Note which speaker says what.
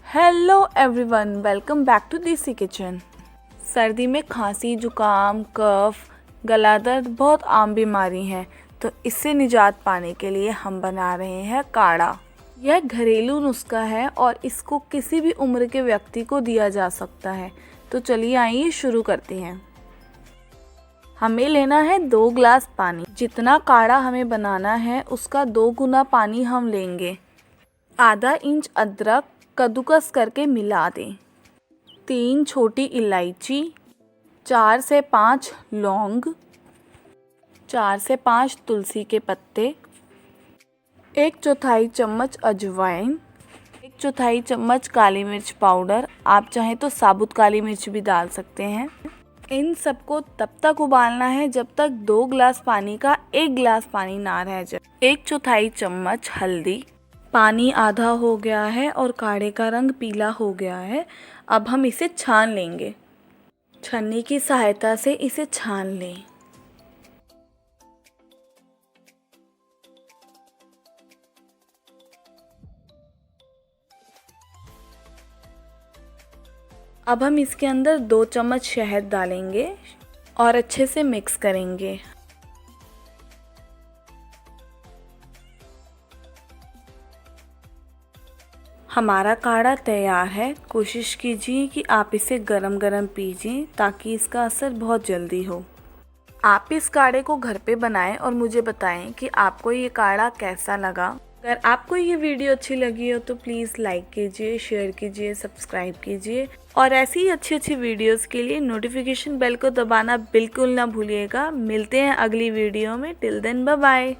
Speaker 1: Hello everyone, welcome back to desi kitchen. सर्दी में खांसी, जुकाम, कफ, गला दर्द बहुत आम बीमारी हैं, तो इससे निजात पाने के लिए हम बना रहे हैं काढ़ा। यह घरेलू नुस्खा है और इसको किसी भी उम्र के व्यक्ति को दिया जा सकता है। तो चलिए आइए शुरू करते हैं। हमें लेना है 2 ग्लास पानी। जितना काढ़ा हमें बनाना है उसका 2 गुना पानी हम लेंगे। आधा इंच अदरक कद्दूकस करके मिला दें। 3 छोटी इलायची, 4 से 5 लौंग, 4 से 5 तुलसी के पत्ते, 1/4 चम्मच अजवाइन, 1/4 चम्मच काली मिर्च पाउडर। आप चाहें तो साबुत काली मिर्च भी डाल सकते हैं। इन सबको तब तक उबालना है जब तक 2 ग्लास पानी का 1 ग्लास पानी ना रह जाए। 1/4 चम्मच हल्दी। पानी आधा हो गया है और काढ़े का रंग पीला हो गया है। अब हम इसे छान लेंगे। छन्नी की सहायता से इसे छान लें। अब हम इसके अंदर 2 चम्मच शहद डालेंगे और अच्छे से मिक्स करेंगे। हमारा काढ़ा तैयार है। कोशिश कीजिए कि आप इसे गरम गरम पीजिए ताकि इसका असर बहुत जल्दी हो। आप इस काढ़े को घर पे बनाएं और मुझे बताएं कि आपको ये काढ़ा कैसा लगा। अगर आपको ये वीडियो अच्छी लगी हो तो प्लीज़ लाइक कीजिए, शेयर कीजिए, सब्सक्राइब कीजिए और ऐसी ही अच्छी वीडियोस के लिए नोटिफिकेशन बेल को दबाना बिल्कुल ना भूलिएगा। मिलते हैं अगली वीडियो में। Till then bye bye.